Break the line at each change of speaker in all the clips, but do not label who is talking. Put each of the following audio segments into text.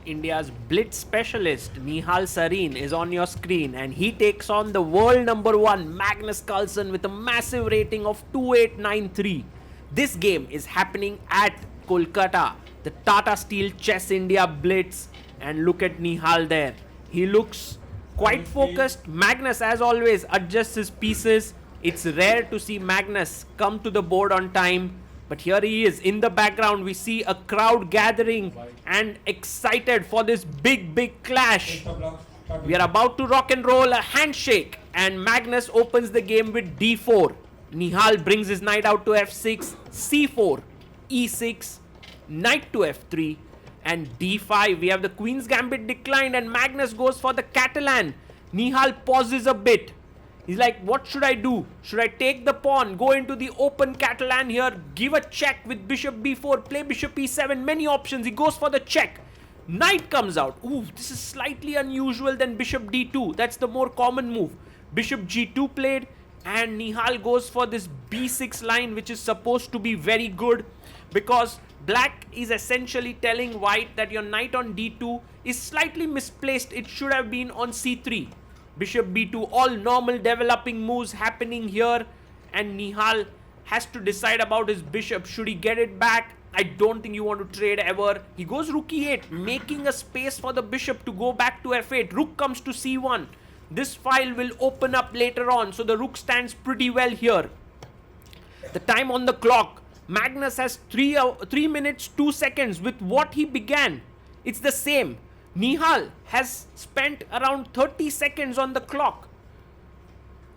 India's blitz specialist Nihal Sarin is on your screen, and he takes on the world number 1 Magnus Carlsen with a massive rating of 2893. This game is happening at Kolkata, the Tata Steel Chess India Blitz, and look at Nihal there. He looks quite focused. Magnus, as always, adjusts his pieces. It's rare to see Magnus come to the board on time, but here he is. In the background, we see a crowd gathering and excited for this big clash. We are about to rock and roll. A handshake, and Magnus opens the game with d4. Nihal brings his knight out to f6, c4, e6, knight to f3, and d5. We have the queen's gambit declined, and Magnus goes for the Catalan. Nihal pauses a bit. He's like, what should I do? Should I take the pawn, go into the open Catalan here, give a check with bishop b4, play bishop e7, many options. He goes for the check. Knight comes out. Ooh, this is slightly unusual than bishop d2. That's the more common move. Bishop g2 played, and Nihal goes for this b6 line, which is supposed to be very good, because black is essentially telling white that your knight on d2 is slightly misplaced. It should have been on c3. Bishop b2, all normal developing moves happening here, and Nihal has to decide about his bishop. Should he get it back? I don't think you want to trade ever. He goes rook e8, making a space for the bishop to go back to f8. Rook comes to c1. This file will open up later on, so the rook stands pretty well here. The time on the clock, Magnus has 3 minutes 2 seconds with what he began. It's the same. Nihal has spent around 30 seconds on the clock.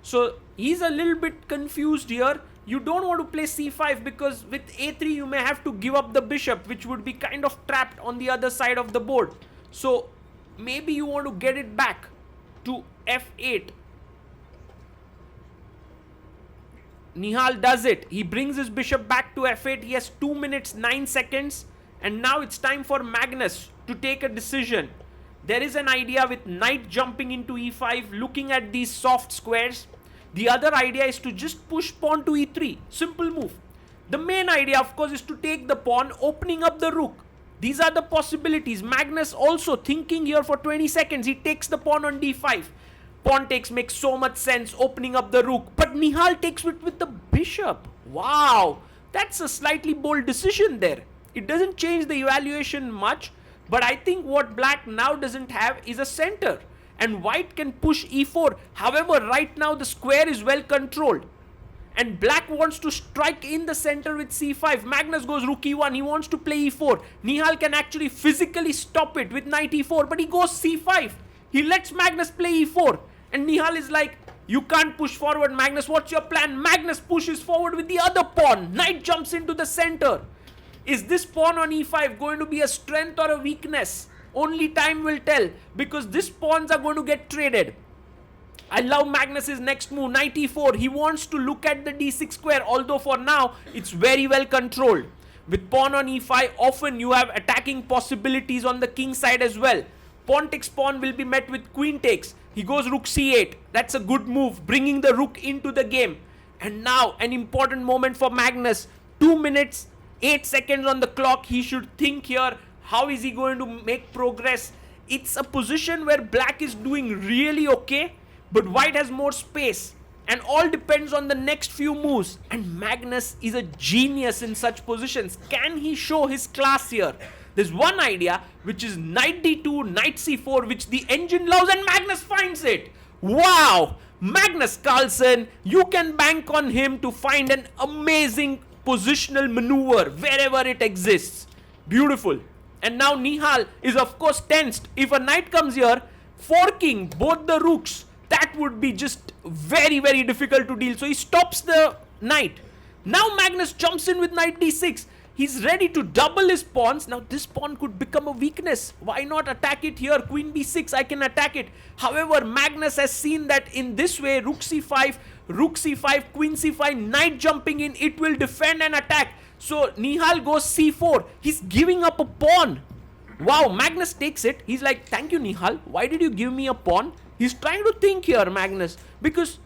So he's a little bit confused here. You don't want to play c5 because with a3 you may have to give up the bishop, which would be kind of trapped on the other side of the board. So maybe you want to get it back to f8. Nihal does it. He brings his bishop back to f8. He has 2 minutes 9 seconds. And now it's time for Magnus to take a decision. There is an idea with knight jumping into e5, looking at these soft squares. The other idea is to just push pawn to e3. Simple move. The main idea, of course, is to take the pawn, opening up the rook. These are the possibilities. Magnus also thinking here for 20 seconds. He takes the pawn on d5. Pawn takes makes so much sense, opening up the rook. But Nihal takes it with the bishop. Wow, that's a slightly bold decision there. It doesn't change the evaluation much, but I think what black now doesn't have is a center, and white can push e4. However, right now the square is well controlled, and black wants to strike in the center with c5. Magnus goes rook e1. He wants to play e4. Nihal can actually physically stop it with knight e4, but he goes c5. He lets Magnus play e4, and Nihal is like, you can't push forward, Magnus. What's your plan? Magnus pushes forward with the other pawn. Knight jumps into the center. Is this pawn on e5 going to be a strength or a weakness? Only time will tell, because these pawns are going to get traded. I love Magnus's next move, knight e4. He wants to look at the d6 square, although for now it's very well controlled. With pawn on e5, often you have attacking possibilities on the king side as well. Pawn takes pawn will be met with queen takes. He goes rook c8. That's a good move, bringing the rook into the game. And now an important moment for Magnus. 2 minutes 8 seconds on the clock. He should think here, how is he going to make progress? It's a position where black is doing really okay, but white has more space, and all depends on the next few moves. And Magnus is a genius in such positions. Can he show his class here? There's one idea, which is knight d2, knight c4, which the engine loves, and Magnus finds it. Wow! Magnus Carlsen, you can bank on him to find an amazing positional maneuver wherever it exists. Beautiful. And now Nihal is of course tensed. If a knight comes here, forking both the rooks, that would be just very difficult to deal. So he stops the knight. Now Magnus jumps in with knight d6. He's ready to double his pawns. Now this pawn could become a weakness. Why not attack it here? Queen b6, I can attack it. However, Magnus has seen that in this way, rook c5, queen c5, knight jumping in, it will defend and attack. So Nihal goes c4. He's giving up a pawn. Wow, Magnus takes it. He's like, thank you, Nihal. Why did you give me a pawn? He's trying to think here, Magnus, because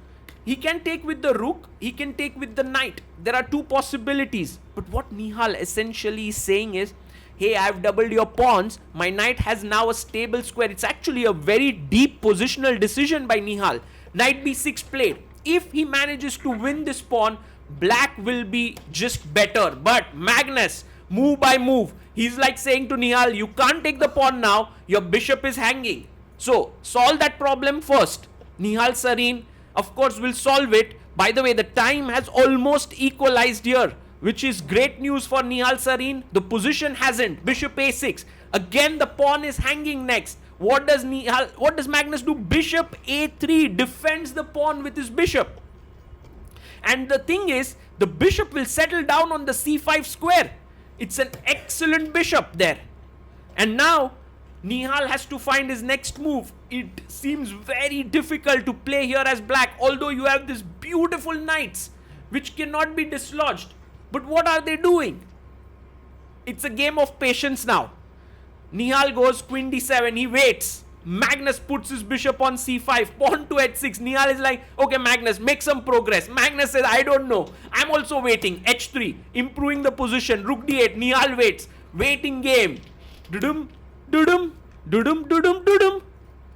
he can take with the rook, he can take with the knight. There are two possibilities. But what Nihal essentially is saying is, hey, I've doubled your pawns, my knight has now a stable square. It's actually a very deep positional decision by Nihal. Knight b6 played. If he manages to win this pawn, black will be just better. But Magnus, move by move, he's like saying to Nihal, you can't take the pawn now, your bishop is hanging. So solve that problem first. Nihal Sarin, of course, will solve it. By the way, the time has almost equalized here, which is great news for Nihal Sarin. The position hasn't. Bishop a6. Again, the pawn is hanging next. What does Magnus do? Bishop a3, defends the pawn with his bishop. And the thing is, the bishop will settle down on the c5 square. It's an excellent bishop there. And now, Nihal has to find his next move. It seems very difficult to play here as black, although you have these beautiful knights, which cannot be dislodged. But what are they doing? It's a game of patience now. Nihal goes queen d7, he waits. Magnus puts his bishop on c5, pawn to h6. Nihal is like, okay Magnus, make some progress. Magnus says, I don't know, I'm also waiting. h3, improving the position. Rook d8, Nihal waits. Waiting game. Dudum, dudum, dudum, dudum, dudum.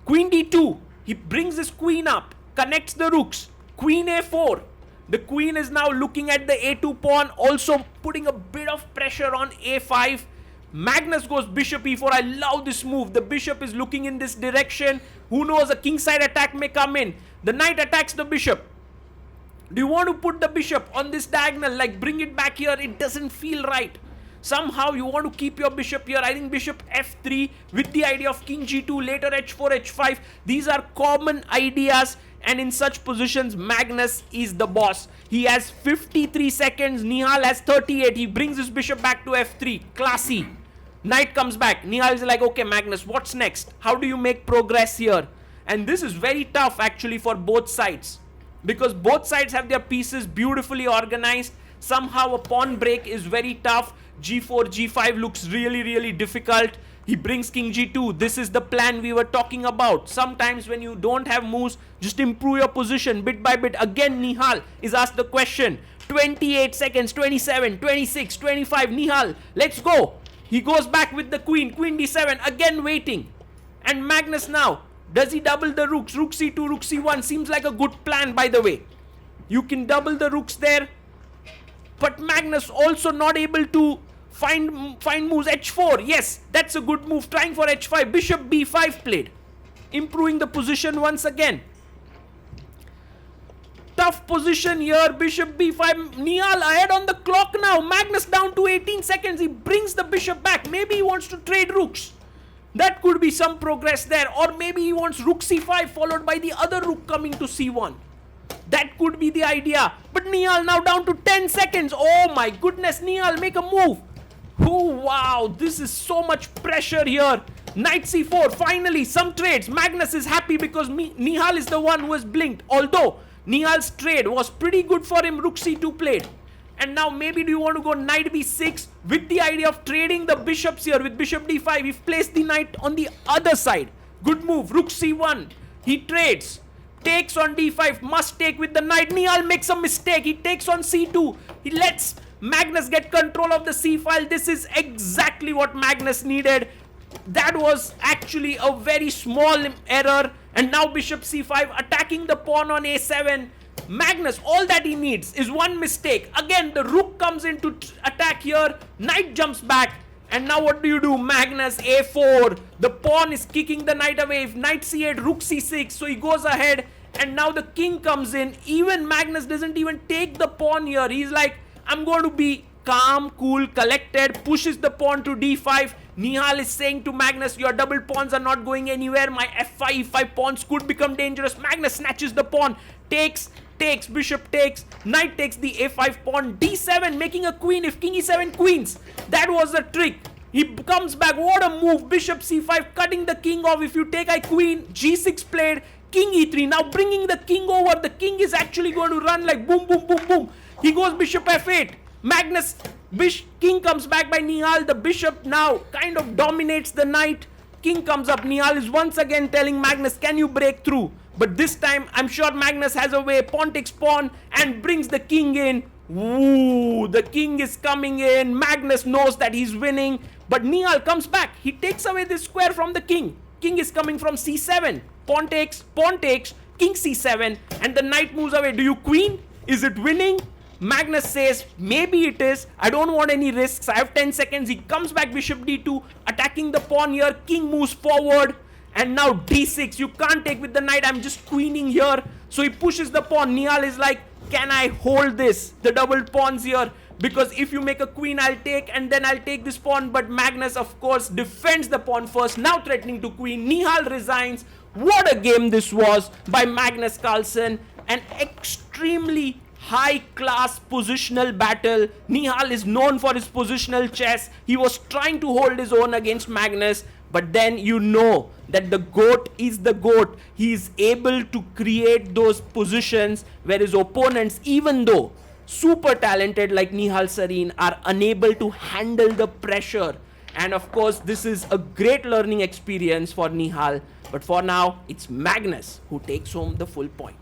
Queen d2, he brings his queen up, connects the rooks. Queen a4. The queen is now looking at the a2 pawn, also putting a bit of pressure on a5. Magnus goes bishop e4. I love this move. The bishop is looking in this direction. Who knows, a kingside attack may come in. The knight attacks the bishop. Do you want to put the bishop on this diagonal, like bring it back here? It doesn't feel right. Somehow you want to keep your bishop here. I think bishop f3 with the idea of king g2, later h4, h5. These are common ideas, and in such positions, Magnus is the boss. He has 53 seconds. Nihal has 38. He brings his bishop back to f3. Classy. Knight comes back. Nihal is like, okay Magnus, what's next? How do you make progress here? And this is very tough actually for both sides, because both sides have their pieces beautifully organized. Somehow a pawn break is very tough. g4, g5 looks really difficult. He brings king g2. This is the plan we were talking about. Sometimes when you don't have moves, just improve your position bit by bit. Again, Nihal is asked the question. 28 seconds, 27, 26, 25. Nihal, let's go. He goes back with the queen. Queen d7, again waiting. And Magnus now, does he double the rooks? Rook c2, rook c1. Seems like a good plan, by the way. You can double the rooks there. But Magnus also not able to find moves. h4, yes, that's a good move. Trying for h5. Bishop b5 played, improving the position once again. Tough position here. Bishop b5. Nihal ahead on the clock now. Magnus down to 18 seconds. He brings the bishop back. Maybe he wants to trade rooks. That could be some progress there. Or maybe he wants rook c5 followed by the other rook coming to c1. That could be the idea. But Nihal now down to 10 seconds. Oh my goodness, Nihal, make a move. Oh wow, this is so much pressure here. Knight c4, finally some trades. Magnus is happy because Nihal is the one who has blinked. Although Nihal's trade was pretty good for him. Rook c2 played. And now maybe do you want to go knight b6 with the idea of trading the bishops here with bishop d5. He's placed the knight on the other side. Good move. Rook c1. He trades. Takes on d5. Must take with the knight. Nihal makes a mistake. He takes on c2. He lets Magnus get control of the c file. This is exactly what Magnus needed. That was actually a very small error. And now bishop c5 attacking the pawn on a7. Magnus, all that he needs is one mistake. Again, the rook comes in to attack here. Knight jumps back. And now what do? Magnus a4. The pawn is kicking the knight away. If knight c8, rook c6. So he goes ahead. And now the king comes in. Even Magnus doesn't even take the pawn here. He's like, I'm going to be calm, cool, collected. Pushes the pawn to d5. Nihal is saying to Magnus, your double pawns are not going anywhere. My f5, e5 pawns could become dangerous. Magnus snatches the pawn. Takes, bishop takes. Knight takes the a5 pawn. d7, making a queen. If king e7 queens. That was the trick. He comes back. What a move. Bishop c5, cutting the king off. If you take I queen, g6 played. King e3. Now bringing the king over. The king is actually going to run like boom, boom, boom, boom. He goes bishop f8. Magnus, king comes back by Nihal. The bishop now kind of dominates the knight. King comes up. Nihal is once again telling Magnus, can you break through? But this time, I'm sure Magnus has a way. Pawn takes pawn and brings the king in. Ooh, the king is coming in. Magnus knows that he's winning. But Nihal comes back. He takes away this square from the king. King is coming from c7. Pawn takes, king c7, and the knight moves away. Do you queen? Is it winning? Magnus says, maybe it is. I don't want any risks. I have 10 seconds. He comes back, bishop d2, attacking the pawn here. King moves forward. And now d6. You can't take with the knight. I'm just queening here. So he pushes the pawn. Nihal is like, can I hold this? The doubled pawns here. Because if you make a queen, I'll take, and then I'll take this pawn. But Magnus, of course, defends the pawn first. Now threatening to queen. Nihal resigns. What a game this was by Magnus Carlsen. An extremely high-class positional battle. Nihal is known for his positional chess. He was trying to hold his own against Magnus. But then you know that the GOAT is the GOAT. He is able to create those positions where his opponents, even though super talented like Nihal Sarin, are unable to handle the pressure. And of course, this is a great learning experience for Nihal. But for now, it's Magnus who takes home the full point.